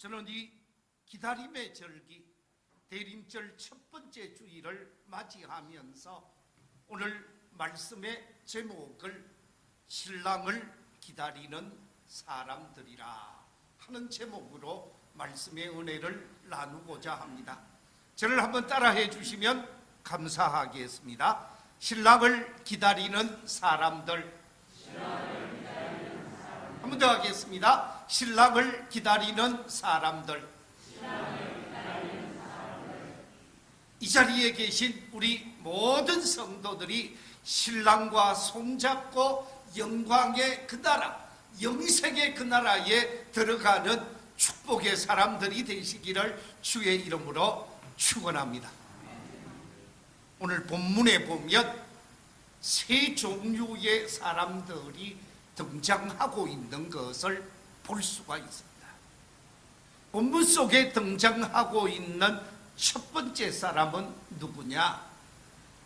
저는 이 기다림의 절기, 대림절 첫 번째 주일을 맞이하면서 오늘 말씀의 제목을 신랑을 기다리는 사람들이라 하는 제목으로 말씀의 은혜를 나누고자 합니다. 저를 한번 따라해 주시면 감사하겠습니다. 신랑을 기다리는 사람들. 한 번 더 하겠습니다. 신랑을 기다리는 사람들. 이 자리에 계신 우리 모든 성도들이 신랑과 손잡고 영광의 그 나라, 영생의 그 나라에 들어가는 축복의 사람들이 되시기를 주의 이름으로 축원합니다. 오늘 본문에 보면 세 종류의 사람들이 등장하고 있는 것을 볼 수가 있습니다. 본문 속에 등장하고 있는 첫 번째 사람은 누구냐?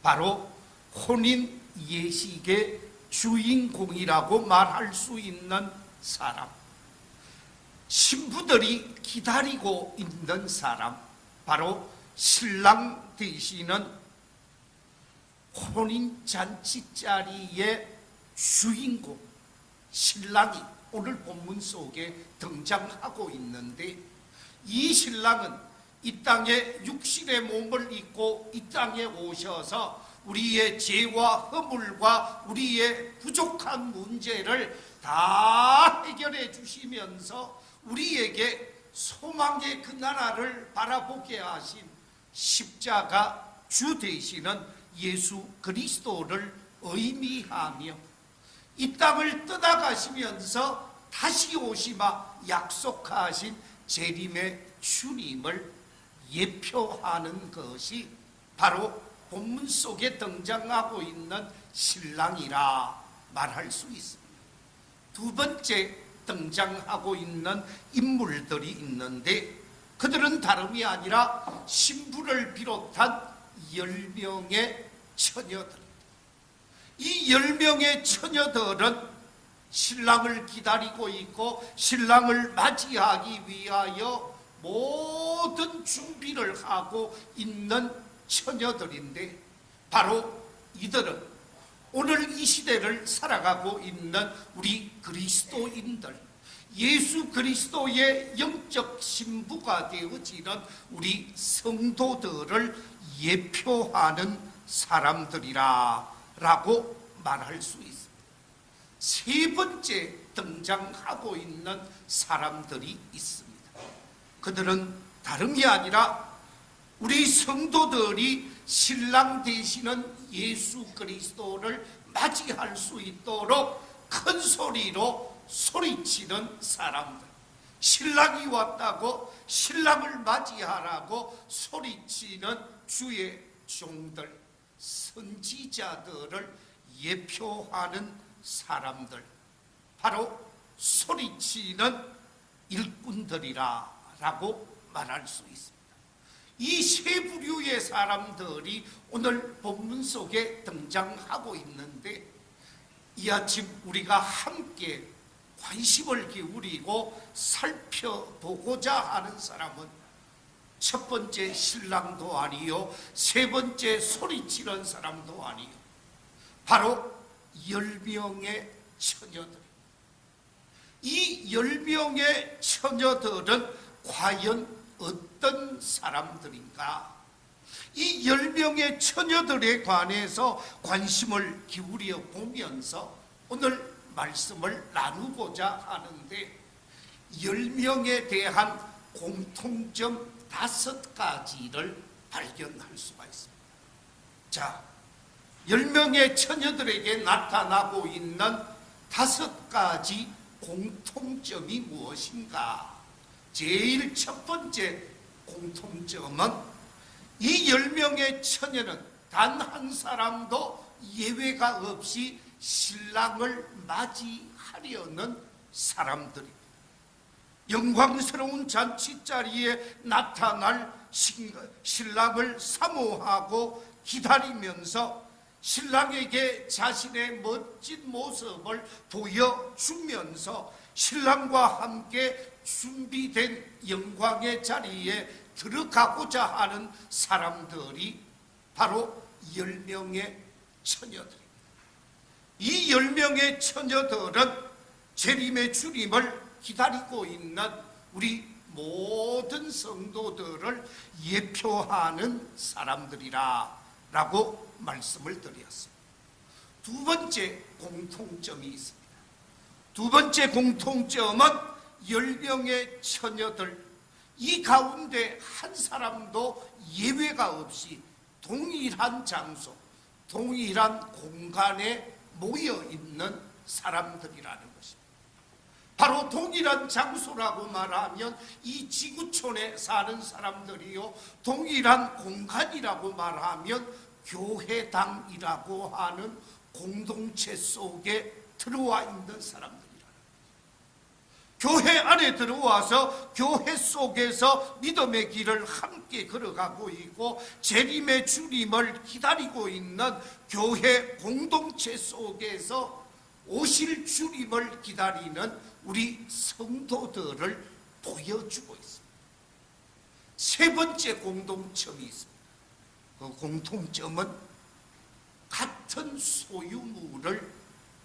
바로 혼인 예식의 주인공이라고 말할 수 있는 사람, 신부들이 기다리고 있는 사람, 바로 신랑 되시는 혼인잔치 자리의 주인공 신랑이 오늘 본문 속에 등장하고 있는데, 이 신랑은 이 땅에 육신의 몸을 입고 이 땅에 오셔서 우리의 죄와 허물과 우리의 부족한 문제를 다 해결해 주시면서 우리에게 소망의 그 나라를 바라보게 하신 십자가 주 되시는 예수 그리스도를 의미하며 이 땅을 떠나가시면서 다시 오시마 약속하신 재림의 주님을 예표하는 것이 바로 본문 속에 등장하고 있는 신랑이라 말할 수 있습니다. 두 번째 등장하고 있는 인물들이 있는데, 그들은 다름이 아니라 신부를 비롯한 10명의 처녀들. 이 10명의 처녀들은 신랑을 기다리고 있고 신랑을 맞이하기 위하여 모든 준비를 하고 있는 처녀들인데, 바로 이들은 오늘 이 시대를 살아가고 있는 우리 그리스도인들, 예수 그리스도의 영적 신부가 되어지는 우리 성도들을 예표하는 사람들이라 라고 말할 수 있습니다. 세 번째 등장하고 있는 사람들이 있습니다. 그들은 다름이 아니라 우리 성도들이 신랑 되시는 예수 그리스도를 맞이할 수 있도록 큰 소리로 소리치는 사람들, 신랑이 왔다고 신랑을 맞이하라고 소리치는 주의 종들, 선지자들을 예표하는 사람들, 바로 소리치는 일꾼들이라고 말할 수 있습니다. 이 세 부류의 사람들이 오늘 본문 속에 등장하고 있는데, 이 아침 우리가 함께 관심을 기울이고 살펴보고자 하는 사람은 첫 번째 신랑도 아니요, 세 번째 소리치는 사람도 아니요, 바로 10명의 처녀들. 이 10명의 처녀들은 과연 어떤 사람들인가? 이 10명의 처녀들에 관해서 관심을 기울여 보면서 오늘 말씀을 나누고자 하는데, 10명에 대한 공통점 5가지를 발견할 수가 있습니다. 자, 10명의 처녀들에게 나타나고 있는 5가지 공통점이 무엇인가? 제일 첫 번째 공통점은 이 10명의 처녀는 단 한 사람도 예외가 없이 신랑을 맞이하려는 사람들입니다. 영광스러운 잔치자리에 나타날 신랑을 사모하고 기다리면서 신랑에게 자신의 멋진 모습을 보여주면서 신랑과 함께 준비된 영광의 자리에 들어가고자 하는 사람들이 바로 10명의 처녀들입니다. 이 10명의 처녀들은 재림의 주님을 기다리고 있는 우리 모든 성도들을 예표하는 사람들이라 라고 말씀을 드렸습니다. 두 번째 공통점이 있습니다. 두 번째 공통점은 10명의 처녀들, 이 가운데 한 사람도 예외가 없이 동일한 장소, 동일한 공간에 모여 있는 사람들이라는 것입니다. 바로 동일한 장소라고 말하면 이 지구촌에 사는 사람들이요, 동일한 공간이라고 말하면 교회당이라고 하는 공동체 속에 들어와 있는 사람들이라는 거죠. 교회 안에 들어와서 교회 속에서 믿음의 길을 함께 걸어가고 있고 재림의 주님을 기다리고 있는 교회 공동체 속에서 오실 주님을 기다리는 우리 성도들을 보여주고 있습니다. 세 번째 공동점이 있습니다. 그 공통점은 같은 소유물을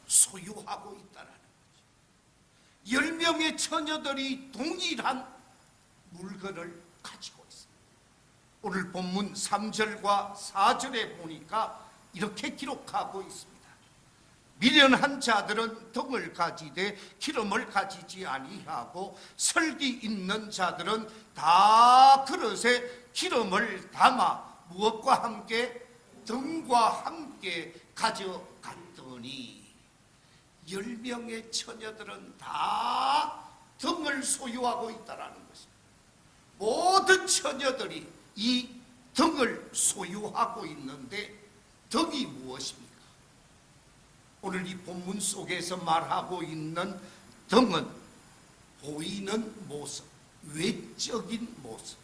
소유하고 있다는 거죠. 10명의 처녀들이 동일한 물건을 가지고 있습니다. 오늘 본문 3절과 4절에 보니까 이렇게 기록하고 있습니다. 미련한 자들은 등을 가지되 기름을 가지지 아니하고 설기 있는 자들은 다 그릇에 기름을 담아 무엇과 함께? 등과 함께 가져갔더니 10명의 처녀들은 다 등을 소유하고 있다는 것입니다. 모든 처녀들이 이 등을 소유하고 있는데 등이 무엇입니까? 오늘 이 본문 속에서 말하고 있는 등은 보이는 모습, 외적인 모습.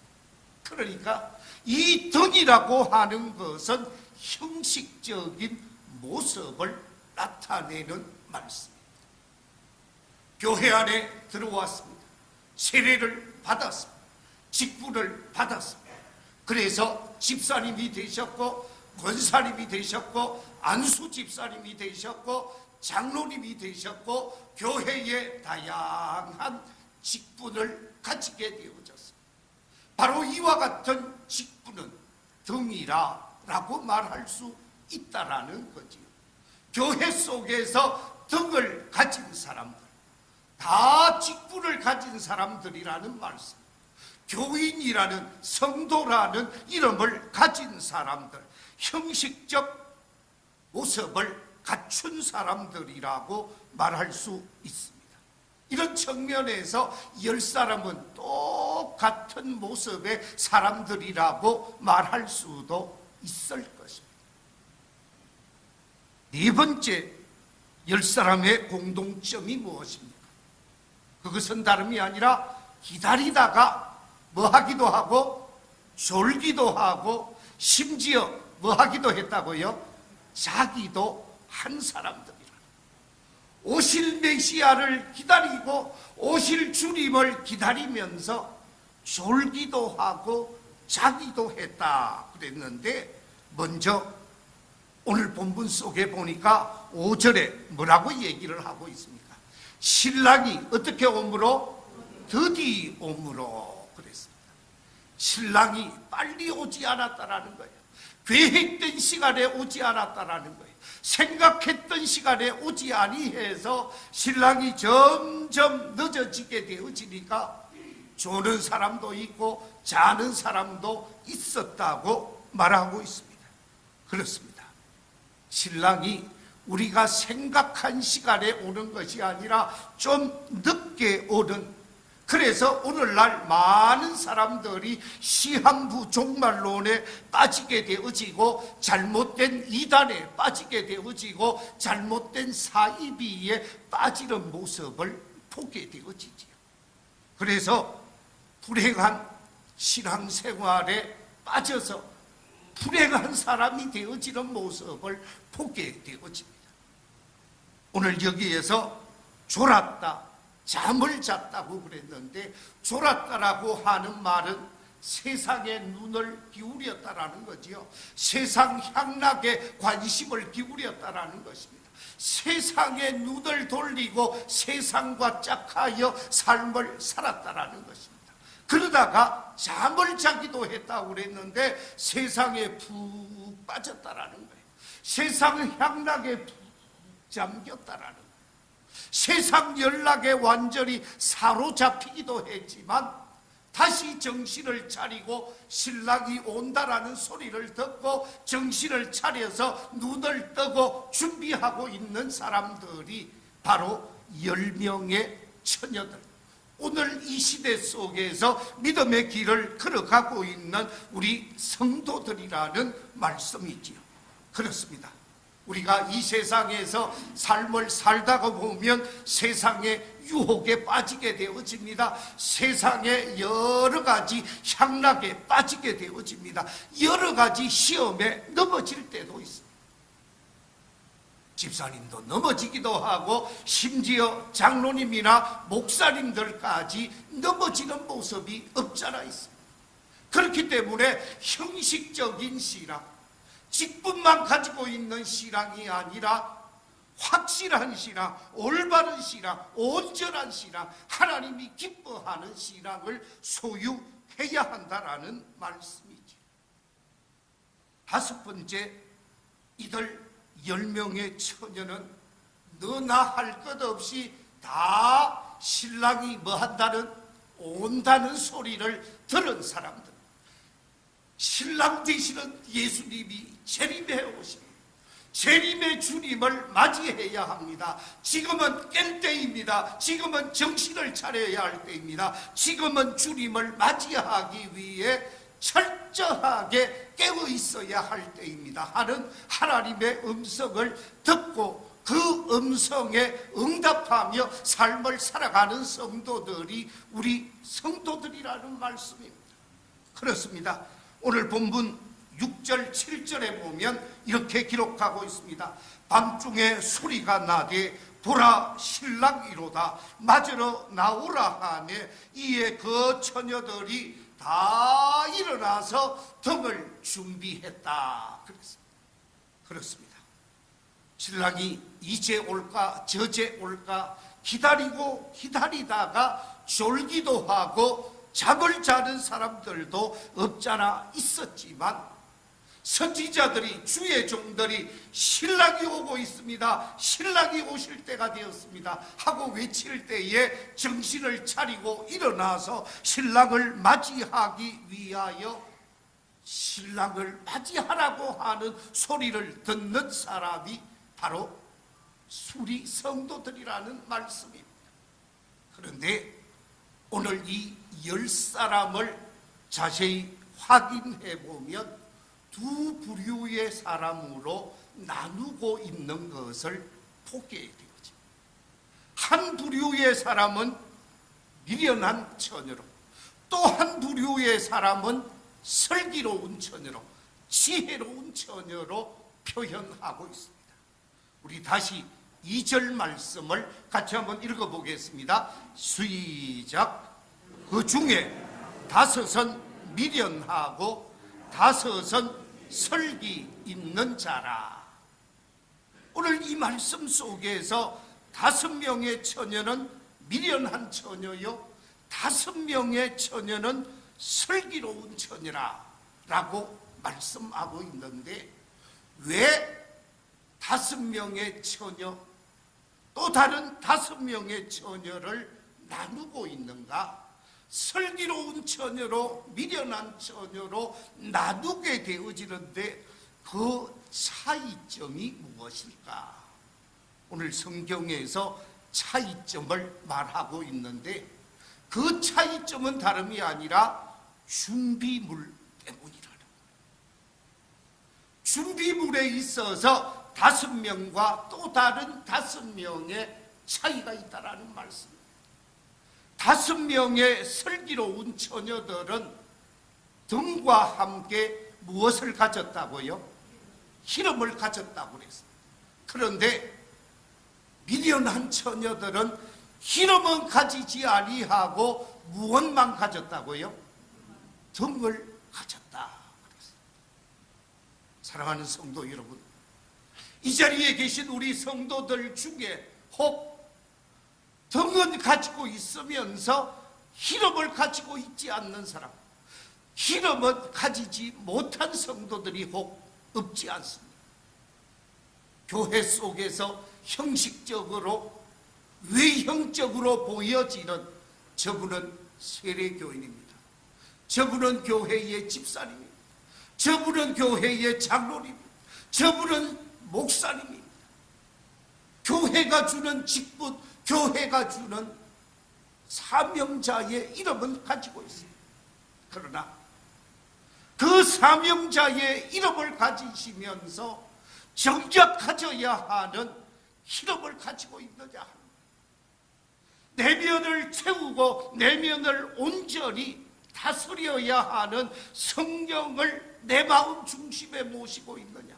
그러니까 이 등이라고 하는 것은 형식적인 모습을 나타내는 말씀입니다. 교회 안에 들어왔습니다. 세례를 받았습니다. 직분을 받았습니다. 그래서 집사님이 되셨고 권사님이 되셨고 안수 집사님이 되셨고 장로님이 되셨고 교회의 다양한 직분을 가지게 되어졌습니다. 바로 이와 같은 직분은 등이라고 말할 수 있다라는 거지요. 교회 속에서 등을 가진 사람들, 다 직분을 가진 사람들이라는 말씀. 교인이라는, 성도라는 이름을 가진 사람들, 형식적 모습을 갖춘 사람들이라고 말할 수 있습니다. 이런 측면에서 10사람은 똑같은 모습의 사람들이라고 말할 수도 있을 것입니다. 네 번째 10사람의 공동점이 무엇입니까? 그것은 다름이 아니라 기다리다가 뭐 하기도 하고 졸기도 하고 심지어 뭐 하기도 했다고요? 자기도 한 사람들이라. 오실 메시아를 기다리고 오실 주님을 기다리면서 졸기도 하고 자기도 했다 그랬는데, 먼저 오늘 본문 속에 보니까 5절에 뭐라고 얘기를 하고 있습니까? 신랑이 어떻게 오므로? 드디 오므로 그랬습니다. 신랑이 빨리 오지 않았다라는 거예요. 계획된 시간에 오지 않았다라는 거예요. 생각했던 시간에 오지 아니해서 신랑이 점점 늦어지게 되어지니까 조는 사람도 있고 자는 사람도 있었다고 말하고 있습니다. 그렇습니다. 신랑이 우리가 생각한 시간에 오는 것이 아니라 좀 늦게 오는, 그래서 오늘날 많은 사람들이 시한부 종말론에 빠지게 되어지고 잘못된 이단에 빠지게 되어지고 잘못된 사이비에 빠지는 모습을 보게 되어지지요. 그래서 불행한 신앙생활에 빠져서 불행한 사람이 되어지는 모습을 보게 되어집니다. 오늘 여기에서 졸았다, 잠을 잤다고 그랬는데, 졸았다라고 하는 말은 세상에 눈을 기울였다라는 거지요. 세상 향락에 관심을 기울였다라는 것입니다. 세상에 눈을 돌리고 세상과 짝하여 삶을 살았다라는 것입니다. 그러다가 잠을 자기도 했다고 그랬는데 세상에 푹 빠졌다라는 거예요. 세상 향락에 푹 잠겼다라는 거예요. 세상 연락에 완전히 사로잡히기도 했지만 다시 정신을 차리고 신랑이 온다라는 소리를 듣고 정신을 차려서 눈을 뜨고 준비하고 있는 사람들이 바로 10명의 처녀들, 오늘 이 시대 속에서 믿음의 길을 걸어가고 있는 우리 성도들이라는 말씀이지요. 그렇습니다. 우리가 이 세상에서 삶을 살다가 보면 세상의 유혹에 빠지게 되어집니다. 세상의 여러 가지 향락에 빠지게 되어집니다. 여러 가지 시험에 넘어질 때도 있습니다. 집사님도 넘어지기도 하고 심지어 장로님이나 목사님들까지 넘어지는 모습이 없잖아 있습니다. 그렇기 때문에 형식적인 신앙, 직분만 가지고 있는 신앙이 아니라 확실한 신앙, 올바른 신앙, 온전한 신앙, 하나님이 기뻐하는 신앙을 소유해야 한다라는 말씀이지. 다섯 번째, 이들 10명의 처녀는 너나 할 것 없이 다 신랑이 뭐 한다는, 온다는 소리를 들은 사람들. 신랑 되시는 예수님이 재림해 오십니다. 재림의 주님을 맞이해야 합니다. 지금은 깰 때입니다. 지금은 정신을 차려야 할 때입니다. 지금은 주님을 맞이하기 위해 철저하게 깨어 있어야 할 때입니다 하는 하나님의 음성을 듣고 그 음성에 응답하며 삶을 살아가는 성도들이 우리 성도들이라는 말씀입니다. 그렇습니다. 오늘 본문 6절 7절에 보면 이렇게 기록하고 있습니다. 밤중에 소리가 나되 보라 신랑이로다 맞으러 나오라 하매 이에 그 처녀들이 다 일어나서 등을 준비했다. 그렇습니다. 신랑이 이제 올까 저제 올까 기다리고 기다리다가 졸기도 하고 잠을 자는 사람들도 없잖아 있었지만, 선지자들이, 주의 종들이 신랑이 오고 있습니다, 신랑이 오실 때가 되었습니다 하고 외칠 때에 정신을 차리고 일어나서 신랑을 맞이하기 위하여 신랑을 맞이하라고 하는 소리를 듣는 사람이 바로 우리 성도들이라는 말씀입니다. 그런데 오늘 이 10사람을 자세히 확인해 보면 두 부류의 사람으로 나누고 있는 것을 보게 되죠. 한 부류의 사람은 미련한 처녀로, 또 한 부류의 사람은 슬기로운 처녀로, 지혜로운 처녀로 표현하고 있습니다. 우리 다시 2절 말씀을 같이 한번 읽어보겠습니다. 시작. 그 중에 5은 미련하고 5은 설기 있는 자라. 오늘 이 말씀 속에서 5명의 처녀는 미련한 처녀요, 5명의 처녀는 슬기로운 처녀라 라고 말씀하고 있는데, 왜 5명의 처녀, 또 다른 5명의 처녀를 나누고 있는가? 슬기로운 처녀로 미련한 처녀로 나누게 되어지는데 그 차이점이 무엇일까? 오늘 성경에서 차이점을 말하고 있는데 그 차이점은 다름이 아니라 준비물 때문이라는 거예요. 준비물에 있어서 5명과 또 다른 5명의 차이가 있다라는 말씀입니다. 5명의 슬기로운 처녀들은 등과 함께 무엇을 가졌다고요? 기름을 가졌다고 그랬습니다. 그런데 미련한 처녀들은 기름은 가지지 아니하고 무엇만 가졌다고요? 덕을 가졌다. 사랑하는 성도 여러분, 이 자리에 계신 우리 성도들 중에 혹 덕은 가지고 있으면서 기름을 가지고 있지 않는 사람, 기름은 가지지 못한 성도들이 혹 없지 않습니다. 교회 속에서 형식적으로 외형적으로 보여지는 저분은 세례교인입니다. 저분은 교회의 집사님입니다. 저분은 교회의 장로님입니다. 저분은 목사님입니다. 교회가 주는 직분, 교회가 주는 사명자의 이름은 가지고 있습니다. 그러나 그 사명자의 이름을 가지시면서 정작 가져야 하는 이름을 가지고 있느냐, 내면을 채우고 내면을 온전히 다스려야 하는 성령을 내 마음 중심에 모시고 있느냐,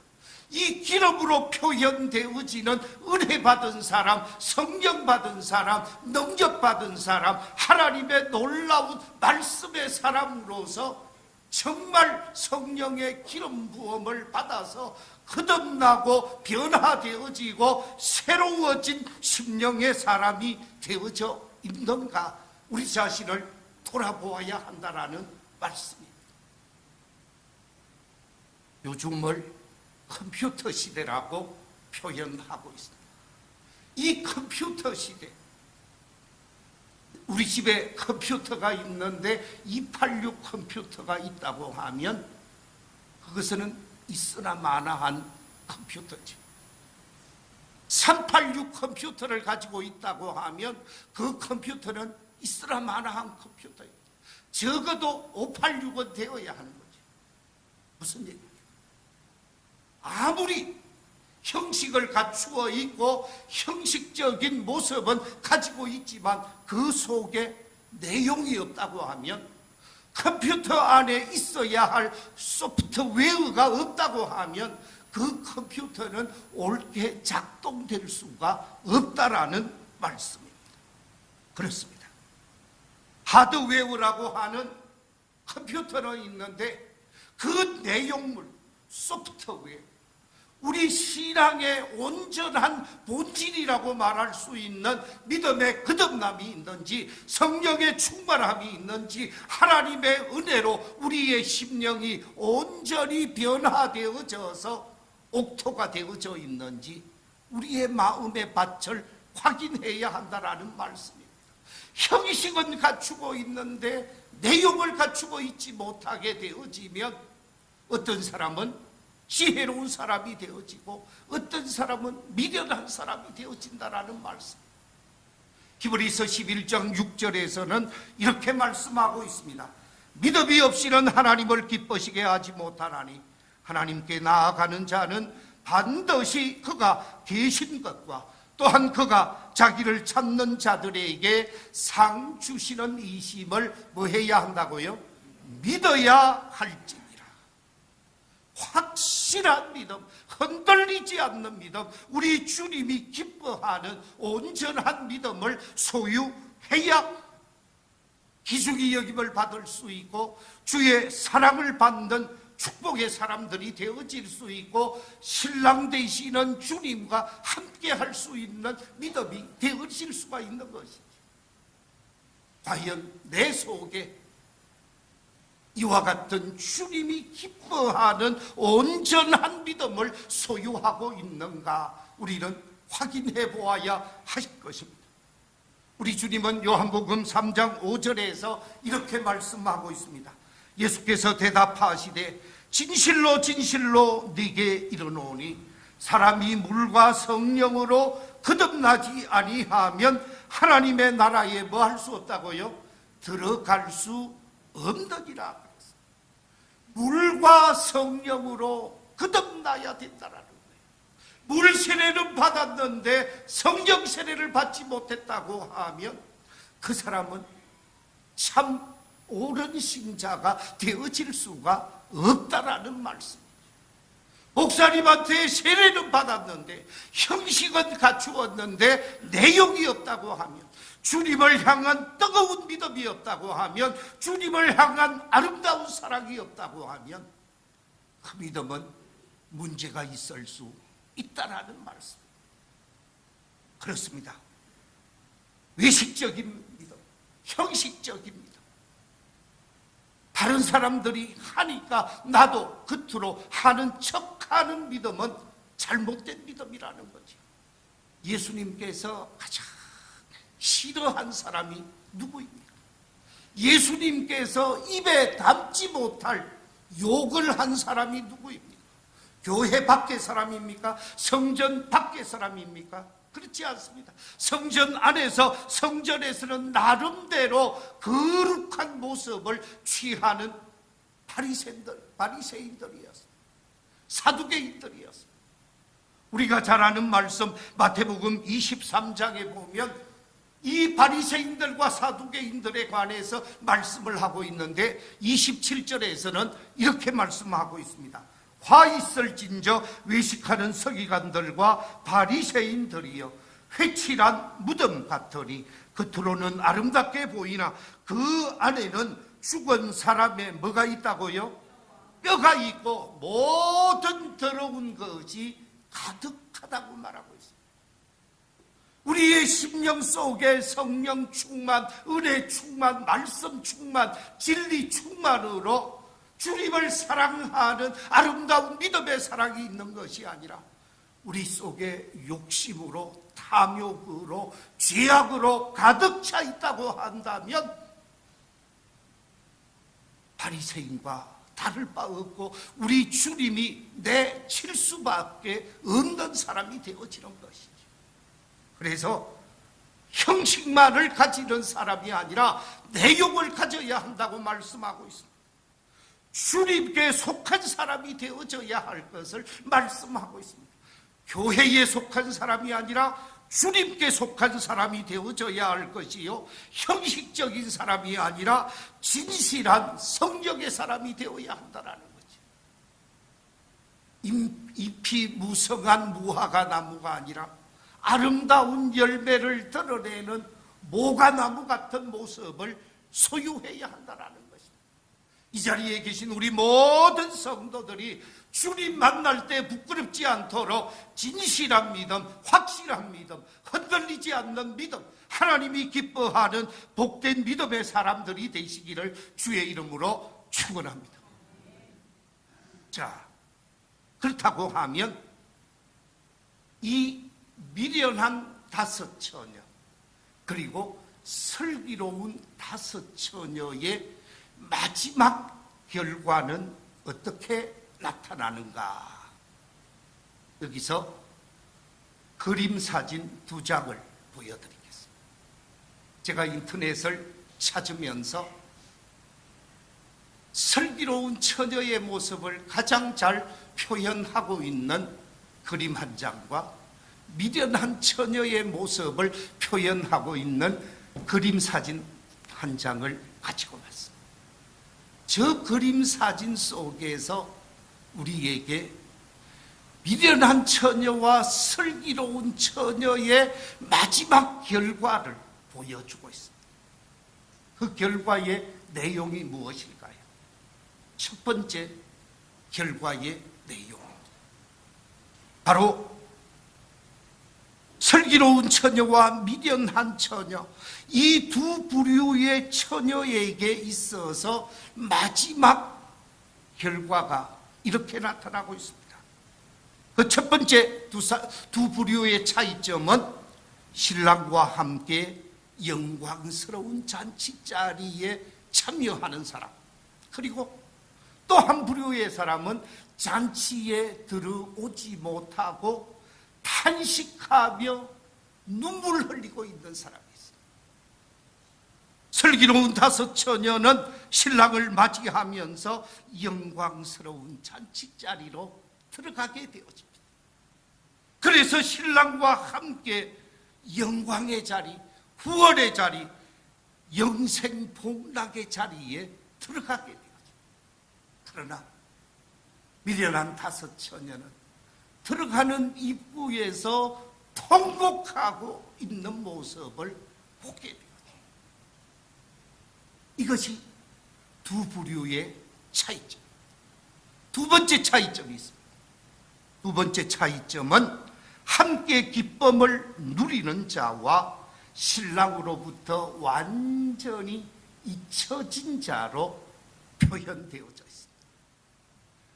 이 기름으로 표현되어지는 은혜 받은 사람, 성령 받은 사람, 능력 받은 사람, 하나님의 놀라운 말씀의 사람으로서 정말 성령의 기름 부음을 받아서 거듭나고 변화되어지고 새로워진 심령의 사람이 되어져 있는가, 우리 자신을 돌아보아야 한다라는 말씀입니다. 요즘을 컴퓨터 시대라고 표현하고 있습니다. 이 컴퓨터 시대, 우리 집에 컴퓨터가 있는데 286 컴퓨터가 있다고 하면 그것은 있으나 마나한 컴퓨터죠. 386 컴퓨터를 가지고 있다고 하면 그 컴퓨터는 있으나 마나한 컴퓨터예요. 적어도 586은 되어야 하는 거죠. 무슨 얘기예요? 아무리 형식을 갖추어 있고 형식적인 모습은 가지고 있지만 그 속에 내용이 없다고 하면, 컴퓨터 안에 있어야 할 소프트웨어가 없다고 하면 그 컴퓨터는 옳게 작동될 수가 없다라는 말씀입니다. 그렇습니다. 하드웨어라고 하는 컴퓨터는 있는데 그 내용물, 소프트웨어, 우리 신앙의 온전한 본질이라고 말할 수 있는 믿음의 거듭남이 있는지, 성령의 충만함이 있는지, 하나님의 은혜로 우리의 심령이 온전히 변화되어져서 옥토가 되어져 있는지 우리의 마음의 밭을 확인해야 한다라는 말씀입니다. 형식은 갖추고 있는데 내용을 갖추고 있지 못하게 되어지면 어떤 사람은 지혜로운 사람이 되어지고 어떤 사람은 미련한 사람이 되어진다라는 말씀. 히브리서 11장 6절에서는 이렇게 말씀하고 있습니다. 믿음이 없이는 하나님을 기쁘시게 하지 못하나니 하나님께 나아가는 자는 반드시 그가 계신 것과 또한 그가 자기를 찾는 자들에게 상 주시는 이심을 뭐 해야 한다고요? 믿어야 할지니라. 확실한 믿음, 흔들리지 않는 믿음, 우리 주님이 기뻐하는 온전한 믿음을 소유해야 기중이 여김을 받을 수 있고 주의 사랑을 받는 축복의 사람들이 되어질 수 있고 신랑 되시는 주님과 함께 할 수 있는 믿음이 되어질 수가 있는 것이죠. 과연 내 속에 이와 같은 주님이 기뻐하는 온전한 믿음을 소유하고 있는가, 우리는 확인해 보아야 할 것입니다. 우리 주님은 요한복음 3장 5절에서 이렇게 말씀하고 있습니다. 예수께서 대답하시되 진실로 진실로 네게 이르노니 사람이 물과 성령으로 거듭나지 아니하면 하나님의 나라에 뭐 할 수 없다고요? 들어갈 수 없느니라. 물과 성령으로 거듭나야 된다라는 거예요. 물 세례는 받았는데 성령 세례를 받지 못했다고 하면 그 사람은 참 옳은 신자가 되어질 수가 없다라는 말씀이에요. 목사님한테 세례는 받았는데 형식은 갖추었는데 내용이 없다고 하면, 주님을 향한 뜨거운 믿음이 없다고 하면, 주님을 향한 아름다운 사랑이 없다고 하면 그 믿음은 문제가 있을 수 있다라는 말씀. 그렇습니다. 외식적인 믿음, 형식적인 믿음, 다른 사람들이 하니까 나도 겉으로 하는 척하는 믿음은 잘못된 믿음이라는 거죠. 예수님께서 가장 싫어한 사람이 누구입니까? 예수님께서 입에 담지 못할 욕을 한 사람이 누구입니까? 교회 밖의 사람입니까? 성전 밖의 사람입니까? 그렇지 않습니다. 성전 안에서, 성전에서는 나름대로 거룩한 모습을 취하는 바리새인들이었습니다. 사두개인들이었습니다. 우리가 잘 아는 말씀 마태복음 23장에 보면 이 바리새인들과 사두개인들에 관해서 말씀을 하고 있는데 27절에서는 이렇게 말씀하고 있습니다. 화 있을진저 외식하는 서기관들과 바리새인들이여, 회칠한 무덤 같으니 겉으로는 아름답게 보이나 그 안에는 죽은 사람의 뭐가 있다고요? 뼈가 있고 모든 더러운 것이 가득하다고 말하고 있습니다. 우리의 심령 속에 성령 충만, 은혜 충만, 말씀 충만, 진리 충만으로 주님을 사랑하는 아름다운 믿음의 사랑이 있는 것이 아니라 우리 속에 욕심으로, 탐욕으로, 죄악으로 가득 차 있다고 한다면 바리새인과 다를 바 없고 우리 주님이 내칠 수밖에 없는 사람이 되어지는 것이죠. 그래서 형식만을 가지는 사람이 아니라 내용을 가져야 한다고 말씀하고 있습니다. 주님께 속한 사람이 되어져야 할 것을 말씀하고 있습니다. 교회에 속한 사람이 아니라 주님께 속한 사람이 되어져야 할 것이요, 형식적인 사람이 아니라 진실한 성령의 사람이 되어야 한다는 거죠. 잎이 무성한 무화과 나무가 아니라 아름다운 열매를 드러내는 모과나무 같은 모습을 소유해야 한다는 것입니다. 이 자리에 계신 우리 모든 성도들이 주님 만날 때 부끄럽지 않도록 진실한 믿음, 확실한 믿음, 흔들리지 않는 믿음, 하나님이 기뻐하는 복된 믿음의 사람들이 되시기를 주의 이름으로 축원합니다. 자, 그렇다고 하면 이 미련한 5 처녀 그리고 슬기로운 5 처녀의 마지막 결과는 어떻게 나타나는가? 여기서 그림 사진 2장을 보여드리겠습니다. 제가 인터넷을 찾으면서 슬기로운 처녀의 모습을 가장 잘 표현하고 있는 그림 한 장과 미련한 처녀의 모습을 표현하고 있는 그림 사진 한 장을 가지고 왔습니다. 저 그림 사진 속에서 우리에게 미련한 처녀와 슬기로운 처녀의 마지막 결과를 보여주고 있습니다. 그 결과의 내용이 무엇일까요? 첫 번째 결과의 내용, 바로 슬기로운 처녀와 미련한 처녀, 이 두 부류의 처녀에게 있어서 마지막 결과가 이렇게 나타나고 있습니다. 그 첫 번째 두 부류의 차이점은 신랑과 함께 영광스러운 잔치 자리에 참여하는 사람, 그리고 또 한 부류의 사람은 잔치에 들어오지 못하고 탄식하며 눈물을 흘리고 있는 사람이 있어요. 슬기로운 5 처녀는 신랑을 맞이하면서 영광스러운 잔치자리로 들어가게 되어집니다. 그래서 신랑과 함께 영광의 자리, 후원의 자리, 영생 복락의 자리에 들어가게 되어집니다. 그러나 미련한 5 처녀는 들어가는 입구에서 통곡하고 있는 모습을 보게 되어져. 이것이 두 부류의 차이점. 두 번째 차이점이 있습니다. 두 번째 차이점은 함께 기쁨을 누리는 자와 신랑으로부터 완전히 잊혀진 자로 표현되어져 있습니다.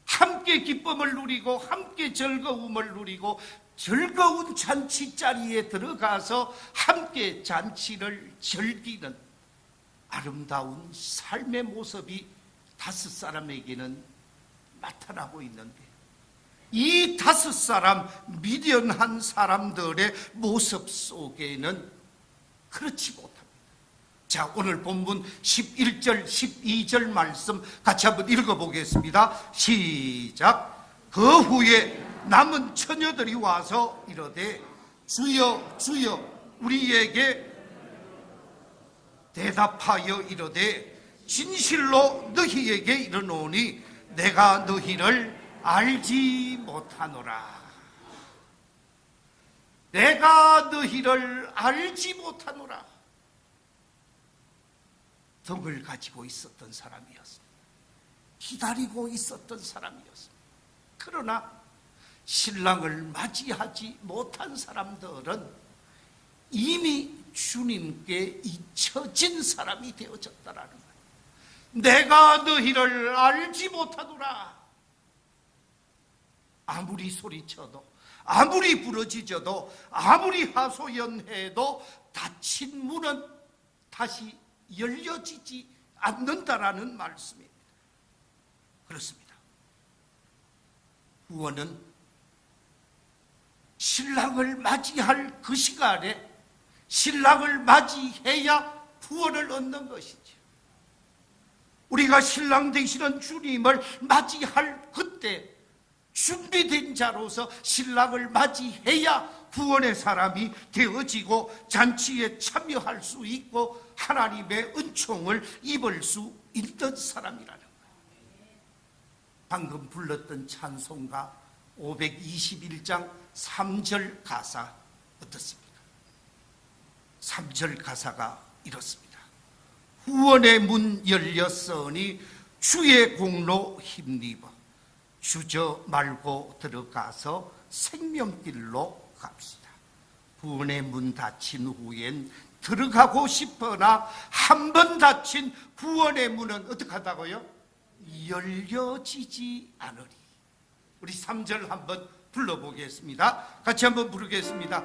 함께 기쁨을 누리고 함께 즐거움을 누리고 즐거운 잔치 자리에 들어가서 함께 잔치를 즐기는 아름다운 삶의 모습이 다섯 사람에게는 나타나고 있는데, 이 다섯 사람 미련한 사람들의 모습 속에는 그렇지 못합니다. 자, 오늘 본문 11절 12절 말씀 같이 한번 읽어보겠습니다. 시작. 그 후에 남은 처녀들이 와서 이르되 주여 주여 우리에게 대답하여 이르되 진실로 너희에게 이르노니 내가 너희를 알지 못하노라. 내가 너희를 알지 못하노라. 덕을 가지고 있었던 사람이었습니다. 기다리고 있었던 사람이었습니다. 그러나 신랑을 맞이하지 못한 사람들은 이미 주님께 잊혀진 사람이 되어졌다라는 거예요. 내가 너희를 알지 못하노라. 아무리 소리쳐도, 아무리 부러지져도, 아무리 하소연해도 닫힌 문은 다시 열려지지 않는다라는 말씀입니다. 그렇습니다. 구원은 신랑을 맞이할 그 시간에 신랑을 맞이해야 구원을 얻는 것이죠. 우리가 신랑 되시는 주님을 맞이할 그때 준비된 자로서 신랑을 맞이해야 구원의 사람이 되어지고 잔치에 참여할 수 있고 하나님의 은총을 입을 수 있는 사람이라는 거예요. 방금 불렀던 찬송가 521장 3절 가사 어떻습니까? 3절 가사가 이렇습니다. 후원의 문 열렸으니 주의 공로 힘입어 주저 말고 들어가서 생명길로 갑시다. 구원의 문 닫힌 후엔 들어가고 싶으나 한 번 닫힌 구원의 문은 어떻게 한다고요? 열려지지 않으리. 우리 3절 한번 불러보겠습니다. 같이 한번 부르겠습니다.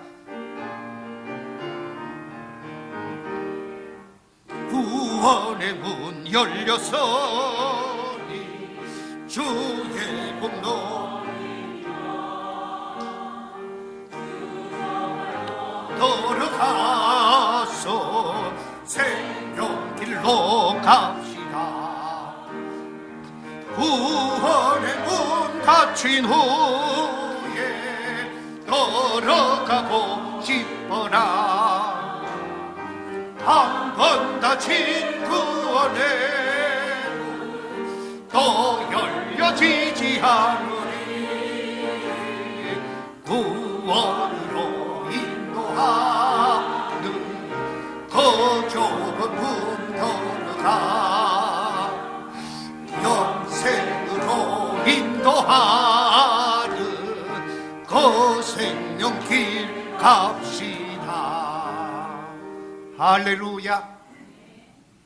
구원의 문 열렸으니 주의 공로 들어가서 생명길로 갑시다. 구원의 문 닫힌 후에 들어가고 싶어라. 한 번 닫힌 구원의 문 또 열려지지 않으니 구원으로 인도하는 더 좁은 문 들어가 영생으로 인도하는 그 생명길 갑시다. 할렐루야.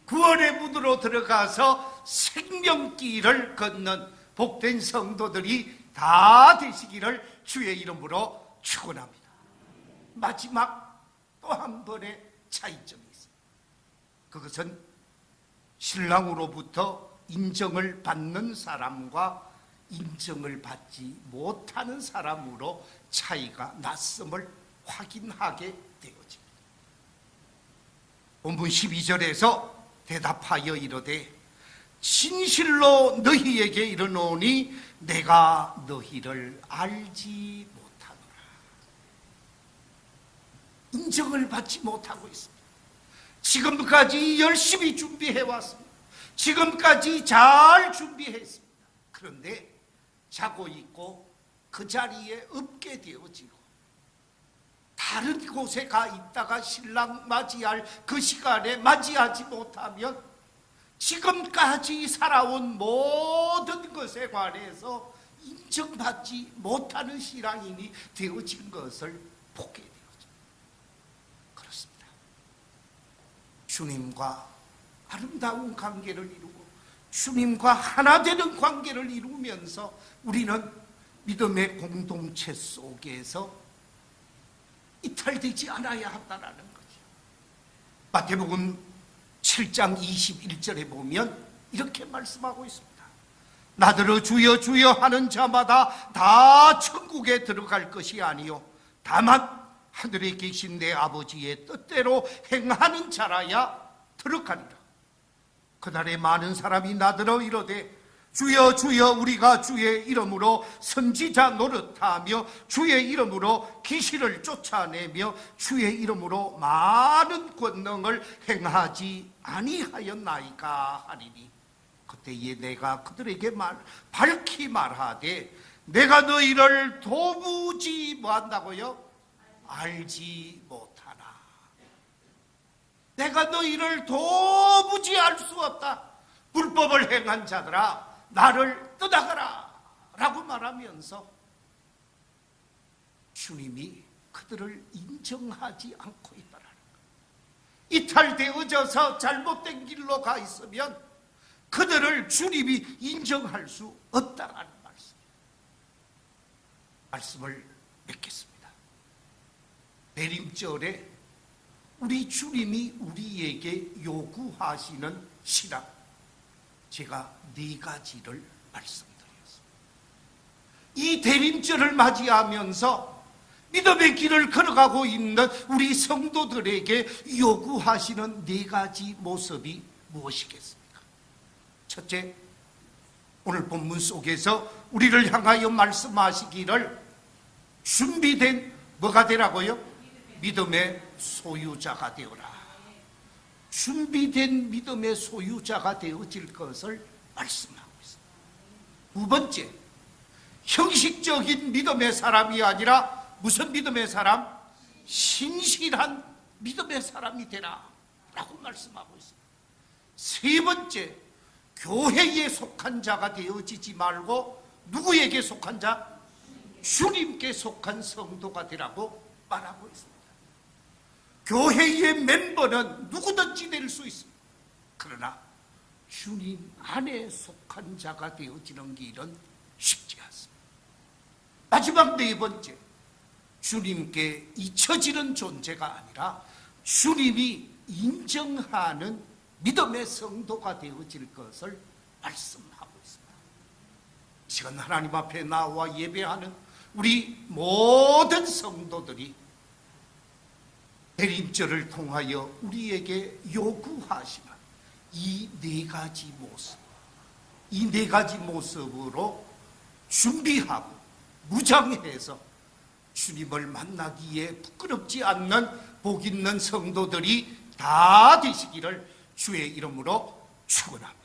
구원의 문으로 들어가서 생명길을 걷는 복된 성도들이 다 되시기를 주의 이름으로 축원합니다. 마지막 또 한 번의 차이점이 있습니다. 그것은 신랑으로부터 인정을 받는 사람과 인정을 받지 못하는 사람으로 차이가 났음을 확인하게 되어집니다. 본문 12절에서 대답하여 이르되 진실로 너희에게 이르노니 내가 너희를 알지 못하노라. 인정을 받지 못하고 있습니다. 지금까지 열심히 준비해왔습니다. 지금까지 잘 준비했습니다. 그런데 자고 있고 그 자리에 없게 되어지고 다 다른 곳에 가 있다가 신랑 맞이할 그 시간에 맞이하지 못하면 지금까지 살아온 모든 것에 관해서 인정받지 못하는 신앙인이 되어진 것을 보게 되어져. 그렇습니다. 주님과 아름다운 관계를 이루고 주님과 하나 되는 관계를 이루면서 우리는 믿음의 공동체 속에서 이탈되지 않아야 한다는 거죠. 마태복음 7장 21절에 보면 이렇게 말씀하고 있습니다. 나더러 주여 주여 하는 자마다 다 천국에 들어갈 것이 아니요 다만 하늘에 계신 내 아버지의 뜻대로 행하는 자라야 들어가리라. 그날에 많은 사람이 나더러 이르되 주여 주여 우리가 주의 이름으로 선지자 노릇하며 주의 이름으로 귀신을 쫓아내며 주의 이름으로 많은 권능을 행하지 아니하였나이까 하리니 그때에 내가 그들에게 밝히 말하되 내가 너희를 도무지 뭐한다고요? 알지 못하나. 내가 너희를 도무지 알 수 없다. 불법을 행한 자들아 나를 떠나가라 라고 말하면서 주님이 그들을 인정하지 않고 있다는 거예요. 이탈되어져서 잘못된 길로 가 있으면 그들을 주님이 인정할 수 없다는 말씀을 맺겠습니다. 내림절에 우리 주님이 우리에게 요구하시는 신앙, 제가 4가지를 말씀드렸습니다. 이 대림절을 맞이하면서 믿음의 길을 걸어가고 있는 우리 성도들에게 요구하시는 4가지 모습이 무엇이겠습니까? 첫째, 오늘 본문 속에서 우리를 향하여 말씀하시기를 준비된 뭐가 되라고요? 믿음의 소유자가 되어라. 준비된 믿음의 소유자가 되어질 것을 말씀하고 있습니다. 두 번째, 형식적인 믿음의 사람이 아니라 무슨 믿음의 사람? 신실한 믿음의 사람이 되라 라고 말씀하고 있습니다. 세 번째, 교회에 속한 자가 되어지지 말고 누구에게 속한 자? 주님께 속한 성도가 되라고 말하고 있습니다. 교회의 멤버는 누구든지 될 수 있습니다. 그러나 주님 안에 속한 자가 되어지는 길은 쉽지 않습니다. 마지막 4번째, 주님께 잊혀지는 존재가 아니라 주님이 인정하는 믿음의 성도가 되어질 것을 말씀하고 있습니다. 시간 하나님 앞에 나와 예배하는 우리 모든 성도들이 대림절을 통하여 우리에게 요구하시는 이 4가지 모습, 이 4가지 모습으로 준비하고 무장해서 주님을 만나기에 부끄럽지 않는 복 있는 성도들이 다 되시기를 주의 이름으로 축원합니다.